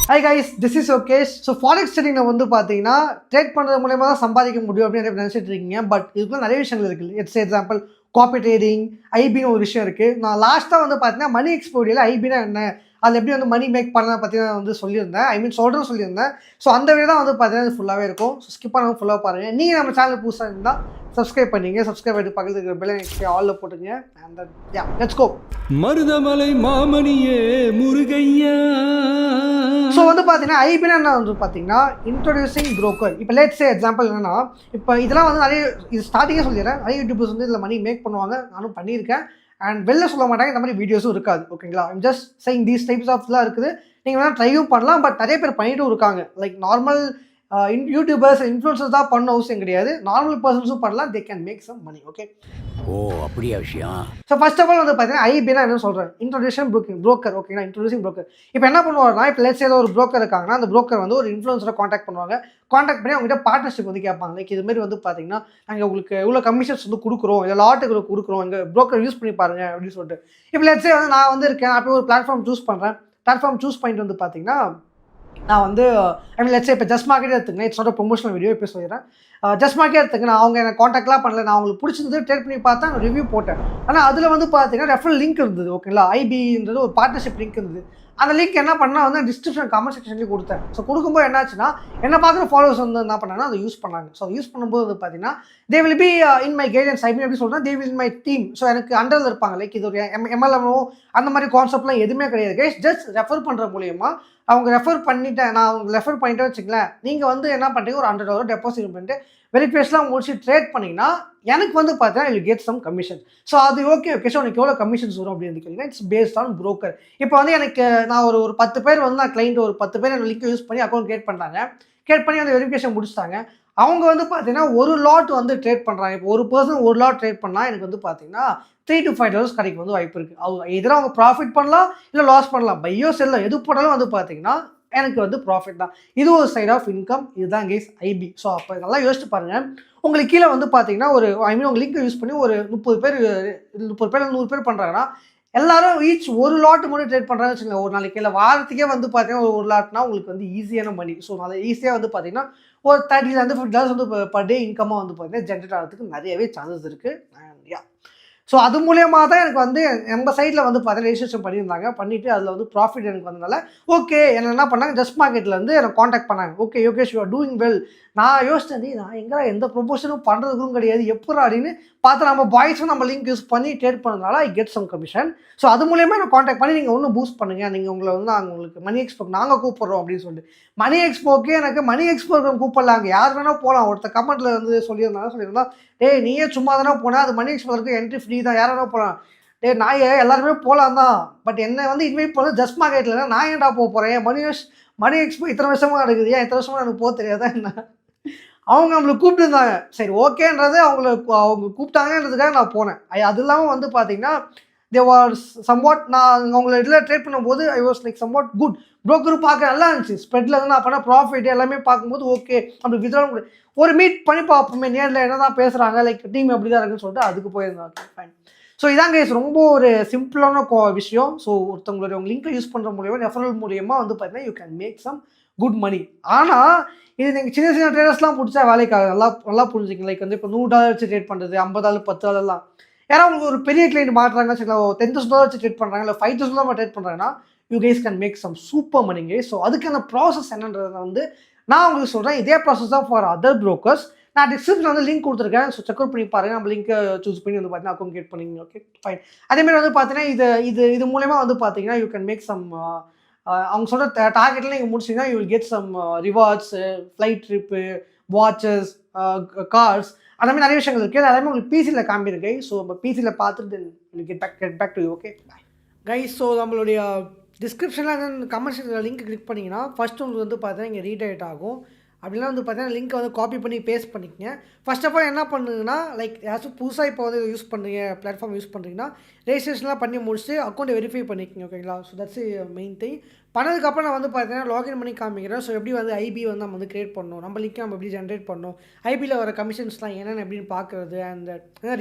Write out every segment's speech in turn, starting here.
Hi guys, this is Yokesh. So forex ட்ரேடிங்கில் வந்து பார்த்தீங்கன்னா ட்ரேட் பண்ணுறது மூலயமா தான் சம்பாதிக்க முடியும் அப்படின்னு நினச்சிட்டு இருக்கீங்க. பட் இதுக்குள்ள நிறைய விஷயங்கள் இருக்குது. இட்ஸ் எக்ஸாம்பிள் காப்பி ட்ரேடிங், ஐபின்னு ஒரு விஷயம் இருக்குது. நான் லாஸ்ட்டாக வந்து பார்த்தீங்கன்னா மணி எக்ஸ்போர்டியில் ஐபினா என்ன, அதில் எப்படி வந்து மணி மேக் பண்ண பற்றி நான் வந்து சொல்லியிருந்தேன். சொல்லியிருந்தேன். ஸோ அந்த வீடியோ தான் வந்து பார்த்தீங்கன்னா ஃபுல்லாகவே இருக்கும். ஸோ ஸ்கிப் பண்ணாமல் ஃபுல்லாக பாருங்கள். நீங்கள் நம்ம சேனல் புதுசாக இருந்தால் சப்ஸ்கிரைப் பண்ணிங்க. சப்ஸ்கிரைப் பண்ணிட்டு பக்கத்தில் இருக்கிற பெல் ஐக்கனை ஆலில் போட்டுங்க. And let's go. மருதமலை மாமணியே முருகையா. ஸோ வந்து பார்த்தீங்கன்னா ஐபினா என்ன வந்து பார்த்தீங்கன்னா இன்ட்ரோடியூசிங் புரோக்கர். இப்போ லெட்ஸ் சே எக்ஸாம்பிள் என்னன்னா, இப்போ இதெல்லாம் வந்து நிறைய இது ஸ்டார்டிங்கே சொல்லிடுறேன். நிறைய யூடியூபர்ஸ் வந்து இதில் மணி மேக் பண்ணுவாங்க, நானும் பண்ணியிருக்கேன். அண்ட் வெளில சொல்ல மாட்டாங்க, இந்த மாதிரி வீடியோஸும் இருக்காது. ஓகேங்களா, I'm just saying these types ஆஃப்லாம் இருக்குது. நீங்கள் வேணால் ட்ரையும் பண்ணலாம். பட் நிறைய பேர் பண்ணிட்டும் இருக்காங்க. லைக் நார்மல் யூடியூபர்ஸ் இன்ஃப்ளூயன்சர்ஸ் தான் பண்ண அவசியம் கிடையாது. நார்மல் பர்சன்ஸும் பண்ணலாம். They can make some money. Okay, ஓ அப்படியா விஷயம். ஸோ ஃபர்ஸ்ட் ஆஃப் ஆல் வந்து பார்த்தீங்கன்னா ஐபினா என்ன சொல்கிறேன், இன்ட்ரோடியூஷன் புரோக்கர். ஓகேங்களா, இன்ட்ரோடியூசிங் புரோக்கர். இப்போ என்ன பண்ணுவாருன்னா, இப்போ லெட்ஸ் ஏதோ ஒரு புரோக்கர் இருக்காங்கன்னா, அந்த புரோக்கர் வந்து ஒரு இன்ஃப்ளூயன்ஸரை காண்டாக்ட் பண்ணுவாங்க. காண்டாக்ட் பண்ணி அவங்ககிட்ட பார்ட்னர்ஷிப் வந்து கேட்பாங்க. லைக் இதுமாரி வந்து பார்த்தீங்கன்னா நாங்கள் உங்களுக்கு இவ்வளோ கமிஷன்ஸ் வந்து கொடுக்குறோம், இல்லை லாட்டுக்கு கொடுக்குறோம், எங்கள் புரோக்கர் யூஸ் பண்ணி பாருங்க அப்படின்னு சொல்லிட்டு. இப்போ லெட்ஸே வந்து நான் வந்து இருக்கேன், அப்போ ஒரு பிளாட்ஃபார்ம் சூஸ் பண்ணுறேன். பிளாட்ஃபார்ம் சூஸ் பண்ணிட்டு வந்து பார்த்தீங்கன்னா நான் வந்து லெட்ஸே இப்போ ஜஸ்ட் மார்க்கெட்டே எடுத்துங்க. It's not promotional video. இப்போ சொல்லிடுறேன். ஜஸ்ட் மார்க்கெட் எடுத்துங்க. நான் அவங்க எனக்கு காண்டாக்ட்லாம் பண்ணல. நான் அவங்களுக்கு பிடிச்சிருந்து ட்ரேட் பண்ணி பார்த்தா நான் ரிவ்யூ போட்டேன். ஆனால் அதில் வந்து பார்த்தீங்கன்னா ரெஃபரல் லிங்க் இருந்தது. ஓகேங்களா, ஐபின்றது ஒரு பார்ட்னர்ஷிப் லிங்க் இருந்தது. அந்த லிங்க் என்ன பண்ணால் வந்து டிஸ்கிரிப்ஷன் கமெண்ட் செக்ஷன்லேயும் கொடுத்தேன். ஸோ கொடுக்கும்போது என்னாச்சுன்னா, என்ன பார்க்குற ஃபாலோவர்ஸ் வந்து என்ன பண்ணாங்கன்னா அதை யூஸ் பண்ணாங்க. ஸோ யூஸ் பண்ணும்போது வந்து பார்த்தீங்கன்னா they will be in my guidance. IP எப்படி சொல்கிறேன், they will in my team. So எனக்கு அண்டரில் இருப்பாங்க. லைக் இது ஒரு எம்எல்எம்ஓ அந்த மாதிரி கான்செப்ட்லாம் எதுவுமே கிடையாது கைஸ். ஜஸ்ட் ரெஃபர் பண்ணுற மூலியமாக அவங்க ரெஃபர் பண்ணிட்டேன், நான் அவங்க ரெஃபர் பண்ணிட்டேன் வச்சுங்களேன். நீங்கள் வந்து என்ன பண்ணுறீங்க, ஒரு $100 டெபாசிட் பண்ணிட்டு வெரிஃபிகேஷன்லாம் முடிச்சு ட்ரேட் பண்ணிங்கன்னா எனக்கு வந்து பார்த்தீங்கன்னா will get some commission. So அது ஓகே ஸோ உனக்கு எவ்வளோ கமிஷன்ஸ் வரும் அப்படின்னு கேட்டிங்கன்னா இட்ஸ் பேஸ்ட் ஆன் புரோக்கர். இப்போ வந்து எனக்கு நான் ஒரு 10 பேர் வந்து நான் கிளைண்ட் ஒரு 10 பேர் எனக்கு லிங்க் யூஸ் பண்ணி அக்கௌண்ட் கிரியேட் பண்ணுறாங்க. கிரியேட் பண்ணி அந்த வெரிஃபிகேஷன் முடிச்சிட்டாங்க. அவங்க வந்து பார்த்தீங்கன்னா ஒரு லாட் வந்து ட்ரேட் பண்ணுறாங்க. இப்போ ஒரு பர்சன் ஒரு லாட் ட்ரேட் பண்ணால் எனக்கு வந்து பார்த்தீங்கன்னா $3 to $5 கிடைக்கும் வந்து வாய்ப்பு இருக்குது. அவங்க எதிராக அவங்க ப்ராஃபிட் பண்ணலாம், இல்லை லாஸ் பண்ணலாம். பையோ செல்லோ எது போட்டாலும் வந்து பார்த்தீங்கன்னா எனக்கு வந்து ப்ராஃபிட் தான். இது ஒரு சைட் ஆஃப் இன்கம். இதுதான் கேஸ் ஐபி. ஸோ அப்போ நல்லா யோசிச்சு பாருங்கள். உங்களுக்கு கீழே வந்து பார்த்தீங்கன்னா ஒரு உங்கள் லிங்க் யூஸ் பண்ணி ஒரு 30 பேர் 100 பேர் பண்ணுறாங்கன்னா எல்லாரும் ஈச் ஒரு லாட்டு மட்டும் ட்ரேட் பண்ணுறாங்கன்னு வச்சுக்கோங்க. ஒரு நாளைக்கு இல்லை வாரத்துக்கே வந்து பார்த்தீங்கன்னா ஒரு லாட்னா உங்களுக்கு வந்து ஈஸியான மணி. ஸோ நல்லா ஈஸியாக வந்து பார்த்தீங்கன்னா ஒரு $30 to $50 வந்து பர் டே இன்கமாக வந்து பார்த்தீங்கன்னா ஜென்ரேட் ஆகிறதுக்கு நிறையவே சான்சஸ் இருக்குது. அண்ட் யா, ஸோ அது மூலியமாக தான் எனக்கு வந்து நம்ம சைடில் வந்து பார்த்தீங்கன்னா ரெஜிஸ்ட்ரேஷன் பண்ணியிருந்தாங்க. பண்ணிவிட்டு அதில் வந்து ப்ராஃபிட் எனக்கு வந்ததுனால ஓகே என்ன பண்ணாங்க, ஜஸ்ட் மார்க்கெட்டில் வந்து எனக்கு காண்டாக்ட் பண்ணாங்க. Okay Yogesh you are doing well. நான் யோசிச்சேன், நான் எங்கே எந்த ப்ரொமோஷனும் பண்ணுறதுக்கும் கிடையாது எப்போ அப்படின்னு பார்த்து நம்ம பாய்ஸும் நம்ம லிங்க் யூஸ் பண்ணி ட்ரேட் பண்ணதுனால I get some commission. So அது மூலியமாக எனக்கு காண்டாக்ட் பண்ணி நீங்கள் ஒன்றும் பூஸ்ட் பண்ணுங்கள், நீங்கள் உங்களை வந்து நாங்கள் உங்களுக்கு மணி எக்ஸ்போக்கு நாங்கள் கூப்பிட்றோம் அப்படின்னு சொல்லிட்டு. மணி எக்ஸ்போக்கு எனக்கு மணி எக்ஸ்போக்கு கூப்பிடலாங்க, யார் வேணால் போகலாம். ஒருத்தர் கமெண்ட்டில் வந்து சொல்லியிருந்தா டேய் நீயே சும்மா தானே போனேன், அது மணி எக்ஸ்போருக்கு என்ட்ரி ஃப்ரீ தான், யார் வேணால் போகலாம். டே நான் எல்லாருமே போகலாம் தான், பட் என்னை வந்து இன்வைட் பண்ணது ஜஸ்ட் மார்க்கெட்டில் நான் ஏன்டா போகிறேன். மணி எக்ஸ்போ இத்தனை வருஷமாக நடக்குது, ஏன் இத்தனை வருஷமாக எனக்கு போக தெரியாதா என்ன. அவங்க நம்மளை கூப்பிட்டுருந்தாங்க, சரி ஓகேன்றது அவங்க கூப்பிட்டாங்கன்றதுக்காக நான் போனேன். அது இல்லாமல் வந்து பார்த்தீங்கன்னா தே வார் சம்வாட் நான் அவங்கள இதில் ட்ரேட் பண்ணும்போது I was like somewhat good. ப்ரோக்கரும் பார்க்க நல்லா இருந்துச்சு. ஸ்ப்ரெட்டில் வந்து நான் பண்ண ப்ராஃபிட் எல்லாமே பார்க்கும்போது ஓகே அப்படி வித்ரா ஒரு மீட் பண்ணி பார்ப்போமே நேரில் என்ன தான் பேசுகிறாங்க, லைக் டீம் எப்படி தான் இருக்குன்னு சொல்லிட்டு அதுக்கு போயிருந்தாங்க. ஃபைன். ஸோ இதான் கேஸ் ரொம்ப ஒரு சிம்பிளான விஷயம். ஸோ ஒருத்தவங்களுடைய உங்கள் லிங்கை யூஸ் பண்ணுற மூலியமாக ரெஃபரல் மூலியமாக வந்து பார்த்தீங்கன்னா you can make some good money. ஆனால் இது நீங்கள் சின்ன சின்ன ட்ரேடர்ஸ்லாம் பிடிச்சா வேலைக்காக நல்லா புரிஞ்சுங்க. லைக் வந்து இப்போ $100 வச்சு ட்ரேட் பண்ணுறது, $50 $10 யாராவது உங்களுக்கு ஒரு பெரிய கிளைண்ட் மாட்டுறாங்க வச்சுக்கலாம், $10,000 வச்சு ட்ரேட் பண்ணுறாங்க, இல்லை $5,000 ட்ரேட் பண்ணுறாங்கன்னா you guys can make some super money guys. So அதுக்கான ப்ராசஸ் என்னன்றதை வந்து நான் உங்களுக்கு சொல்கிறேன். இதே ப்ராசஸ் தான் ஃபார் அதர் ப்ரோக்கர்ஸ். நான் டிஸ்கிரிப்ஷன் வந்து லிங்க் கொடுத்துருக்கேன். ஸோ செக் அவுட் பண்ணி பாருங்கள். நம்ம லிங்க்கை சூஸ் பண்ணி வந்து பார்த்தீங்கன்னா அக்கௌண்ட் கிரியேட் பண்ணிங்க. Okay fine. அதேமாதிரி வந்து பார்த்தீங்கன்னா இது மூலயமா வந்து பார்த்தீங்கன்னா யூ கேன் மேக் சம் அவங்க சொல்கிற டார்கெட்டில் நீங்கள் முடிச்சிங்கன்னா you will get some rewards, flight trip, watches, cars, அந்த மாதிரி நிறைய விஷயங்கள் இருக்குது. அதே மாதிரி உங்களுக்கு பிசியில் காமிருக்கு. ஸோ நம்ம பிசியில் பார்த்துட்டு get back to you. Okay guys. So நம்மளுடைய டிஸ்கிரிப்ஷனில் கமெண்ட்ஸ் லிங்க் கிளிக் பண்ணிங்கன்னா ஃபஸ்ட்டு உங்களுக்கு வந்து பார்த்தீங்கன்னா இங்கே ரீடைட் ஆகும். அப்படிலாம் வந்து பார்த்தீங்கன்னா லிங்க்கை வந்து காப்பி பண்ணி பேஸ்ட் பண்ணிக்கங்க. ஃபர்ஸ்ட் ஆஃப் ஆல் என்ன பண்ணுங்கன்னா, லைக் யாராச்சும் புதுசாக இப்போ வந்து யூஸ் பண்ணுறீங்க, பிளாட்ஃபார்ம் யூஸ் பண்ணுறீங்கன்னா ரெஜிஸ்ட்ரேஷன்லாம் பண்ணி முடிச்சுட்டு அக்கௌண்ட்டை வெரிஃபை பண்ணிக்கோங்க. ஓகேங்களா, ஸோ தட்ஸ் மெயின் திங். பண்ணதுக்கப்புறம் நான் வந்து பார்த்தீங்கன்னா லாகின் பண்ணி காமிக்கிறேன். ஸோ எப்படி வந்து ஐபி வந்து நம்ம வந்து கிரியேட் பண்ணணும், நம்ம லிங்க்கை நம்ம எப்படி ஜென்ரேட் பண்ணணும், ஐபியில் வர கமிஷன்ஸ்லாம் என்னென்ன எப்படின்னு பார்க்குறது, அண்ட்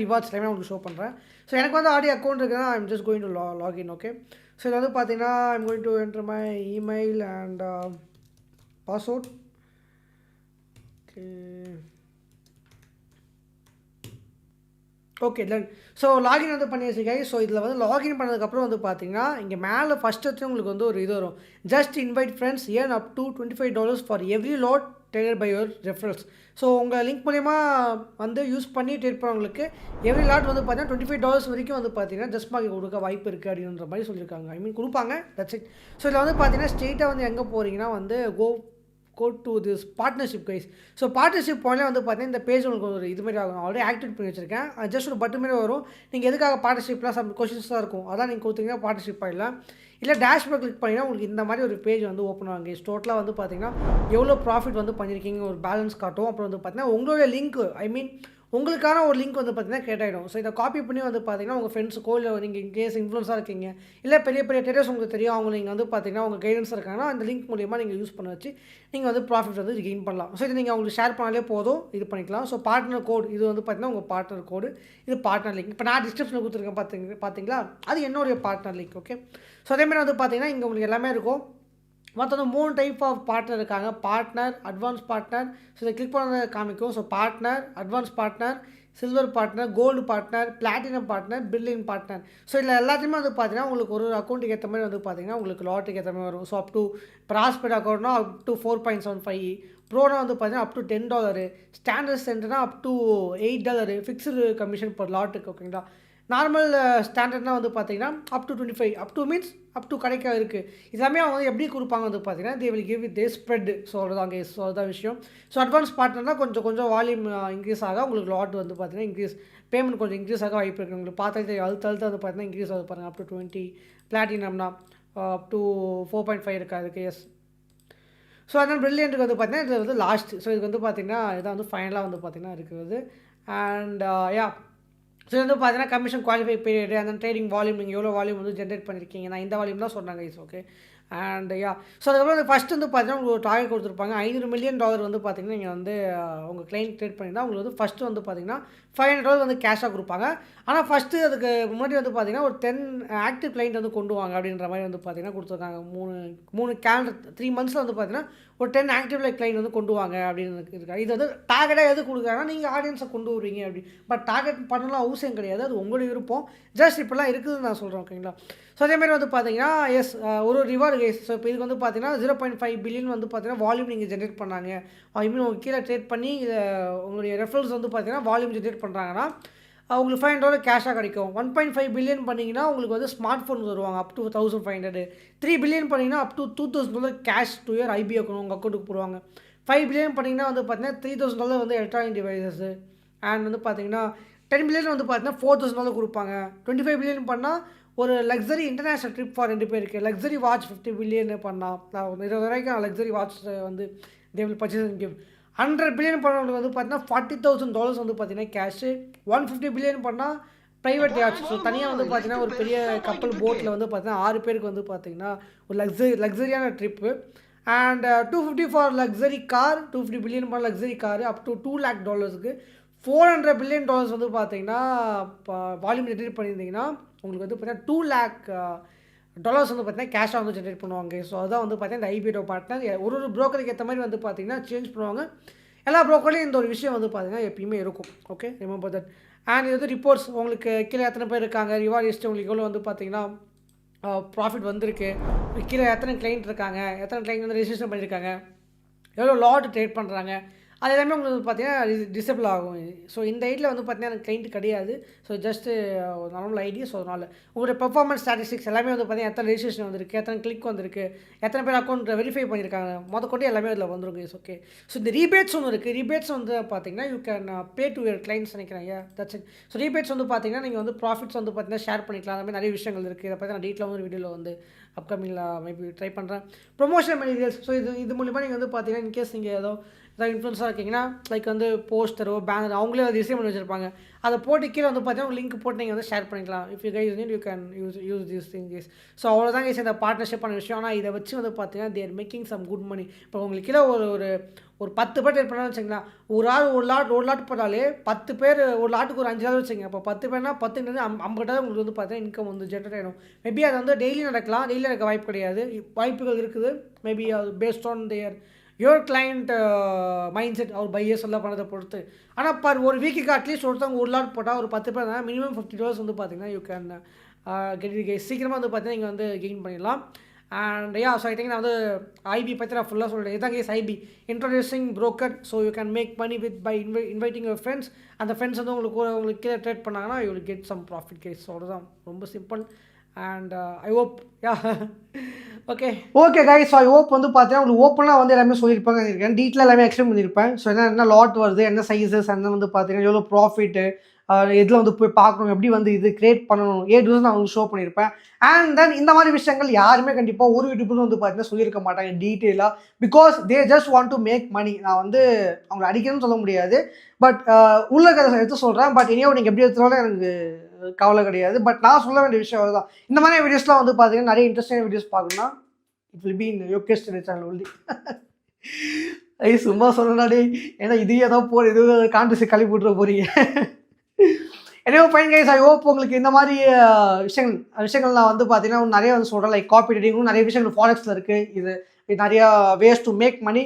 ரிவார்ட்ஸ் எல்லாமே உங்களுக்கு ஷோ பண்ணுறேன். ஸோ எனக்கு வந்து ஆடி அக்கௌண்ட் இருக்குன்னா I'm just going to login. Okay, so இதில் வந்து பார்த்தீங்கன்னா I'm going to enter my email and password. Okay then so login வந்து பண்ணி வச்சுருக்கேன். ஸோ இதில் வந்து லாகின் பண்ணதுக்கப்புறம் வந்து பார்த்தீங்கன்னா இங்கே மேலே ஃபஸ்ட்டு உங்களுக்கு வந்து ஒரு இது வரும், just invite friends earn up to $25 for every lot traded by your referrals. So உங்கள் லிங்க் மூலிமா வந்து யூஸ் பண்ணி ட்ரேட் பண்ணவங்களுக்கு எவ்ரி லாட் வந்து பார்த்தீங்கன்னா $25 வரைக்கும் வந்து பார்த்தீங்கன்னா ஜஸ்ட் மார்க்கெட் கொடுக்க வாய்ப்பு இருக்குது அப்படின்ற மாதிரி சொல்லியிருக்காங்க. ஐ மீன் கொடுப்பாங்க, தட்ஸ் இட். ஸோ இதில் வந்து பார்த்தீங்கன்னா ஸ்ட்ரெயிட்டாக வந்து எங்கே போகிறீங்கன்னா வந்து go to this partnership guys. So partnership பாயிண்ட்ல வந்து பார்த்தீங்கன்னா இந்த பேஜ் உங்களுக்கு ஒரு இது மாதிரி ஆகும். ஆல்ரெடி ஆக்டிவேட் பண்ணி வச்சிருக்கேன். ஜஸ்ட் ஒரு பட்டன் மாதிரி வரும். நீங்கள் எதுக்காக பார்ட்னர்ஷிப்லாம் சம் கொஸ்டின்ஸ் தான் இருக்கும், அதான் நீங்கள் கொடுத்தீங்கன்னா பார்ட்னர்ஷிப் பாயிண்ட்ல இல்லை டேஷ்போர்ட் கிளிக் பண்ணிங்கன்னா உங்களுக்கு இந்த மாதிரி ஒரு பேஜ் வந்து ஓப்பன் ஆகும் guys. டோட்டலாக வந்து பார்த்தீங்கன்னா எவ்வளோ ப்ராஃபிட் வந்து பண்ணியிருக்கீங்க ஒரு பேலன்ஸ் காட்டும். அப்புறம் வந்து பார்த்தீங்கன்னா உங்களுடைய லிங்க் ஐ மீன் உங்களுக்கான ஒரு லிங்க் வந்து பார்த்தீங்கன்னா கிரியேட் ஆகிடும். ஸோ இதை காப்பி பண்ணி வந்து பார்த்தீங்கன்னா உங்கள் ஃப்ரெண்ட்ஸுக்கோ இல்லை நீங்கள் இன்கேஸ் இன்ஃப்ளூன்ஸாக இருக்கீங்க இல்லை பெரிய பெரிய ட்ரேடர்ஸ் உங்களுக்கு தெரியும், அவங்க நீங்கள் வந்து பார்த்தீங்கன்னா உங்கள் கைடன்ஸாக இருக்காங்கன்னா அந்த லிங்க் மூலியமாக நீங்கள் யூஸ் பண்ண வச்சு நீங்கள் வந்து ப்ராஃபிட் வந்து கெயின் பண்ணலாம். ஸோ இது நீங்கள் அவங்களுக்கு ஷேர் பண்ணாலே போதும், இது பண்ணிக்கலாம். ஸோ பார்ட்னர் கோட் இது வந்து பார்த்தீங்கன்னா உங்கள் பார்ட்னர் கோடு, இது பார்ட்னர் லிங்க். இப்போ நான் டிஸ்கிரிப்ஷனில் கொடுத்துருக்கேன் பார்த்தீங்களா, அது என்னுடைய பார்ட்னர் லிங்க். ஓகே, ஸோ அதேமாதிரி வந்து பார்த்தீங்கன்னா இங்கே உங்களுக்கு எல்லாமே இருக்கும். மொத்தம் 3 டைப் ஆஃப் பார்ட்னர் இருக்காங்க, பார்ட்னர், அட்வான்ஸ் பார்ட்னர். ஸோ இதை கிளிக் பண்ண காமிக்கும். So partner, advance partner, silver partner, gold partner, platinum partner, billion partner. So இதில் எல்லாத்தையுமே வந்து பார்த்தீங்கன்னா உங்களுக்கு ஒரு அக்கௌண்ட்டுக்கு ஏற்ற மாதிரி வந்து பார்த்தீங்கன்னா உங்களுக்கு லாட்டுக்கு ஏற்ற மாதிரி வரும். ஸோ அப் டு ப்ராஸ்பெட் அக்கௌண்ட்னா அப் டு 4.75, ப்ரோனா வந்து பார்த்தீங்கன்னா அப் டு $10, ஸ்டாண்டர்ட் சென்டர்னா up to $8, fixed commission per லாட்டுக்கு. ஓகேங்களா, நார்மல் ஸ்டாண்டர்ட்னா வந்து பார்த்தீங்கன்னா up to 25, up to means up to கிடைக்க இருக்குது. எல்லாமே அவங்க வந்து எப்படி கொடுப்பாங்க வந்து பார்த்தீங்கன்னா they will give with the spread. So அவ்வளோதாங்க, ஸோ அதுதான் விஷயம். ஸோ அட்வான்ஸ் பார்ட்னர்னால் கொஞ்சம் வால்யூம் இன்க்ரீஸ் ஆக உங்களுக்கு லாட் வந்து பார்த்தீங்கன்னா இன்க்ரீஸ், பேமெண்ட் கொஞ்சம் இன்க்ரீஸ் ஆக வாய்ப்பு இருக்குது. உங்களுக்கு பார்த்தாலே அழுத்து வந்து பார்த்தீங்கன்னா இன்க்ரீஸ் ஆகுது பாருங்கள். அப் டு 20, பிளாட்டினம்னா அப் டு 4.5 இருக்கா அதுக்கு. எஸ், ஸோ அதனால் பிரில்லியன்ட்டுக்கு வந்து பார்த்தீங்கன்னா இது வந்து லாஸ்ட். ஸோ இதுக்கு வந்து பார்த்தீங்கன்னா இதான் வந்து ஃபைனலாக வந்து பார்த்தீங்கன்னா இருக்கிறது. அண்ட் யா, ஸோ இது வந்து பார்த்தீங்கன்னா கமிஷன் குவாலிஃபை பீரியட் அந்த ட்ரேடிங் வால்யூம், நீங்கள் எவ்வளோ வால்யூம் வந்து ஜென்ரேட் பண்ணியிருக்கீங்க, நான் இந்த வால்யூம் தான் சொன்னாங்க. Is okay. And yeah, so அதுக்கப்புறம் ஃபஸ்ட் வந்து பார்த்தீங்கன்னா உங்களுக்கு ஒரு டார்கெட் கொடுத்துருப்பாங்க $500 மில்லியன் வந்து பார்த்தீங்கன்னா நீங்கள் வந்து உங்கள் கிளைண்ட் ட்ரேட் பண்ணியிருந்தால் உங்களுக்கு வந்து ஃபஸ்ட்டு வந்து பார்த்தீங்கன்னா $500 வந்து கேஷாக கொடுப்பாங்க. ஆனால் ஃபஸ்ட்டு அதுக்கு முன்னாடி வந்து பார்த்தீங்கன்னா ஒரு 10 ஆக்டிவ் கிளைண்ட் வந்து கொண்டு வாங்க அப்படின்ற மாதிரி வந்து பார்த்தீங்கன்னா கொடுத்துருக்காங்க. மூணு கேலண்டர் 3 மந்த்ஸில் வந்து பார்த்தீங்கன்னா ஒரு 10 ஆக்டிவ் கிளைண்ட் வந்து கொண்டு வாங்க அப்படின்னு இருக்காங்க. இது வந்து டார்கெட்டாக எது கொடுக்குறாங்கன்னா நீங்கள் ஆடியன்ஸை கொண்டு வருவீங்க அப்படி, பட் டார்கெட் பண்ணலாம் அவசியம் கிடையாது, அது உங்களுடைய விருப்பம். ஜஸ்ட் இப்போலாம் இருக்குதுன்னு நான் சொல்கிறேன். ஓகேங்களா, ஸோ அதேமாதிரி வந்து பார்த்தீங்கன்னா எஸ் ஒரு ரிவார்டு கேஸ். ஸோ இப்போ இதுக்கு வந்து பார்த்தீங்கன்னா 0.5 பில்லியன் வந்து பார்த்தீங்கன்னா வால்யூம் நீங்கள் ஜென்ரேட் பண்ணாங்க. ஐ மீன் உங்களுக்கு கீழே ட்ரேட் பண்ணி உங்களுடைய ரெஃபரல்ஸ் வந்து பார்த்தீங்கன்னா வால்யூம் ஜென்ரேட் பண்ணுறாங்கன்னா உங்களுக்கு $500 கேஷாக கிடைக்கும். 1.5 பில்லியன் பண்ணிங்கன்னா உங்களுக்கு வந்து ஸ்மார்ட் ஃபோன் வருவாங்க அப் டு 1500. 3 பில்லியன் பண்ணிங்கன்னா up to $2000 cash to year IP account உங்கள் அக்கௌண்ட்டுக்கு போடுவாங்க. 5 பில்லியன் பண்ணிங்கன்னா வந்து பார்த்தீங்கன்னா $3000 வந்து எலக்ட்ரானிக் டிவைசஸ். அண்ட் வந்து பார்த்தீங்கன்னா 10 பில்லியன் வந்து பார்த்தீங்கன்னா $4000 கொடுப்பாங்க. 25 பில்லியன் பண்ணால் ஒரு லக்ஸரி இன்டர்நேஷ்னல் ட்ரிப் ஃபார் 2 பேருக்கு. லக்ஸரி வாட்ச் 50 பில்லியன் பண்ணால் நான் $20,000 லக்ஸரி வாட்ச் வந்து they will purchase and give. 100 billion பண்ணவங்களுக்கு வந்து பார்த்தீங்கன்னா $40,000 வந்து பார்த்தீங்கன்னா கேஷு. 150 பில்லியன் பண்ணால் ப்ரைவேட் யாட்ச். ஸோ தனியாக வந்து பார்த்தீங்கன்னா ஒரு பெரிய கப்பல் போட்டில் வந்து பார்த்தீங்கன்னா 6 பேருக்கு வந்து பார்த்தீங்கன்னா ஒரு லக்ஸரியான ட்ரிப்பு. And 250 for luxury car, 250 billion பண்ண luxury car up to $2 lakh. $400 billion வந்து பார்த்தீங்கன்னா இப்போ வால்யூம் ஜென்ரேட் பண்ணியிருந்தீங்கன்னா உங்களுக்கு வந்து பார்த்தீங்கன்னா $2 lakh வந்து பார்த்தீங்கன்னா கேஷாக வந்து ஜென்ரேட் பண்ணுவாங்க. ஸோ அதுதான் வந்து பார்த்தீங்கன்னா இந்த ஐபிஓ பார்ட்னர் ஒரு ப்ரோக்கருக்கு ஏற்ற மாதிரி வந்து பார்த்தீங்கன்னா சேஞ்ச் பண்ணுவாங்க. எல்லா ப்ரோக்கர்லையும் இந்த ஒரு விஷயம் வந்து பார்த்தீங்கன்னா எப்பயுமே இருக்கும். Okay, remember that. அண்ட் இது வந்து ரிப்போர்ட்ஸ் உங்களுக்கு கீழே எத்தனை பேர் இருக்காங்க, ரிவார்ட் லிஸ்ட்டு உங்களுக்கு எவ்வளோ வந்து பார்த்தீங்கன்னா ப்ராஃபிட் வந்திருக்கு, கீழே எத்தனை கிளைண்ட் இருக்காங்க, எத்தனை கிளைண்ட் வந்து ரெஜிஸ்ட்ரேஷன் பண்ணியிருக்காங்க, எவ்வளோ லாட் ட்ரேட் பண்ணுறாங்க, அது எல்லாமே உங்களுக்கு பார்த்தீங்கன்னா டிசபிள் ஆகும். ஸோ இந்த ஐடியில் வந்து பார்த்தீங்கன்னா எனக்கு கிளைண்ட் கிடையாது. So just normal ID. So அதனால் உங்களுடைய பெர்ஃபார்மன்ஸ் ஸ்டாட்டிஸ்டிக்ஸ் எல்லாமே வந்து பார்த்தீங்கன்னா எத்தனை ரெஜிஸ்ட்ரேஷன் வந்திருக்கு, எத்தனை கிளிக் வந்திருக்கு, எத்தனை பேர் அக்கௌண்ட் வெரிஃபை பண்ணியிருக்காங்க, கொண்டு எல்லாமே அதில் வந்துருங்க. Is okay. ஸோ இந்த ரீபேட்ஸ் ஒன்று இருக்குது. ரீபேட்ஸ் வந்து பார்த்தீங்கன்னா you can pay to your clients நினைக்கிறேன். That's it. ஸோ ரீபேட்ஸ் வந்து பார்த்தீங்கன்னா நீங்கள் வந்து ப்ராஃபிட்ஸ் வந்து பார்த்தீங்கன்னா ஷேர் பண்ணிக்கலாம். அந்த மாதிரி நிறைய விஷயங்கள் இருக்குது. இதை பற்றி நான் டீட்டெயிலாக வந்து வீடியோவில் வந்து அப்கமிங்கில் மேபி ட்ரை பண்ணுறேன். Promotion materials. ஸோ இது மூலிமா நீங்கள் வந்து பார்த்தீங்கன்னா இன்கேஸ் நீங்கள் ஏதோ ஏதாவது இன்ஃப்ளூன்ஸாக இருக்கீங்கன்னா லைக் வந்து போஸ்டரோ பேனர் அவங்களே வந்து டிசைன் பண்ணி வச்சுருப்பாங்க. அதை போட்டு கீழே வந்து பார்த்தீங்கன்னா லிங்க் போட்டு நீங்கள் வந்து ஷேர் பண்ணிக்கலாம். If you guys need you can use this thing guys. So அவ்வளோதான் கேஸ் இந்த பார்ட்னர்ஷிப்பான விஷயம். ஆனால் இதை வச்சு வந்து பார்த்தீங்கன்னா they're making some good money. இப்போ உங்களுக்கு கீழே ஒரு 10 பேர் ட்ரேட் பண்ணான்னு வச்சுங்களேன். ஒரு ஆள் ஒரு லாட் போட்டாலே 10 பேர் ஒரு லாட்டுக்கு ஒரு 5,000 வச்சுங்க. அப்போ 10 பேர்னா 10 50,000 உங்களுக்கு வந்து பார்த்தீங்கன்னா இன்கம் வந்து ஜென்ரேட் ஆகிடும். மேபி அது வந்து டெய்லி நடக்கலாம், டெய்லி நடக்க வாய்ப்பு கிடையாது, வாய்ப்புகள் இருக்குது. மேபி அது based on your client mind set அவர் பையர்ஸ் எல்லாம் பண்ணதை பொறுத்து. ஆனால் ஒரு வீக்குக்கு அட்லீஸ்ட் ஒருத்தவங்க ஒரு லாட் போட்டால் ஒரு 10 பேர் தான் மினிமம் $50 வந்து பார்த்தீங்கன்னா யூ கேன் கெட் சீக்கிரமாக வந்து பார்த்தீங்கன்னா நீங்கள் வந்து கெயின் பண்ணிடலாம். அண்ட் ஸோ ஐ திங்க் நான் வந்து ஐபி பற்றி நான் ஃபுல்லாக சொல்கிறேன். இதான் guys IB introducing broker. So you can make money with by inviting your friends. அந்த ஃப்ரெண்ட்ஸ் வந்து உங்களுக்கு கீழே ட்ரேட் பண்ணாங்கன்னா you will get some profit guys. So அதுதான் ரொம்ப simple. And I hope okay guys. So I hope வந்து பார்த்தீங்கன்னா உங்களுக்கு ஓப்பனாக வந்து எல்லாமே சொல்லியிருப்பாங்க இருக்கேன், டீட்டெயிலாக எல்லாமே எக்ஸ்பிளைன் பண்ணியிருப்பேன். ஸோ என்ன லாட் வருது, என்ன சைஸஸ், என்ன வந்து பார்த்தீங்கன்னா எவ்வளோ ப்ராஃபிட்டு, எதில் வந்து போய் பார்க்கணும், எப்படி வந்து இது கிரியேட் பண்ணணும், நான் வந்து ஷோ பண்ணியிருப்பேன். அண்ட் தென் இந்த மாதிரி விஷயங்கள் யாருமே கண்டிப்பாக ஒரு யூடியூபரும் வந்து பார்த்தீங்கன்னா சொல்லியிருக்க மாட்டாங்க டீட்டெயிலாக. Because they just want to make money. நான் வந்து அவங்களை அடிக்கணும்னு சொல்ல முடியாது, பட் உள்ள கதை எடுத்து சொல்கிறேன். பட் இனியோ நீங்கள் எப்படி எடுத்தாலும் எனக்கு கவலை கிடையாது. பட் நான் சொல்ல வேண்டிய விஷயம் அதுதான். இந்த மாதிரி வீடியோஸ்லாம் வந்து பார்த்தீங்கன்னா நிறைய இன்ட்ரெஸ்டிங் வீடியோஸ் பார்க்கணும்னா it will be in Yogesh channel only. சும்மா சொல்லணாடே, ஏன்னா இது ஏதோ இது கான்ட்ரவர்சி கழிப்பு விட்டுற போறீங்க. எனவே ஃபைன் கைஸ், ஐ ஹோப் உங்களுக்கு இந்த மாதிரி விஷயங்கள் நான் வந்து பார்த்தீங்கன்னா நிறைய வந்து சொல்கிறேன். லைக் காப்பி ரைட்டிங்கும் நிறைய விஷயங்கள் ஃபாரெக்ஸில் இருக்குது. இது நிறையா ways to make money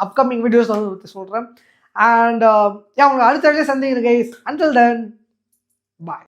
upcoming videos வந்து சொல்கிறேன். அண்ட் உங்களுக்கு அடுத்த வீடியோ சந்திக்கிறேன் கைஸ். அன்டில் தென் பாய்.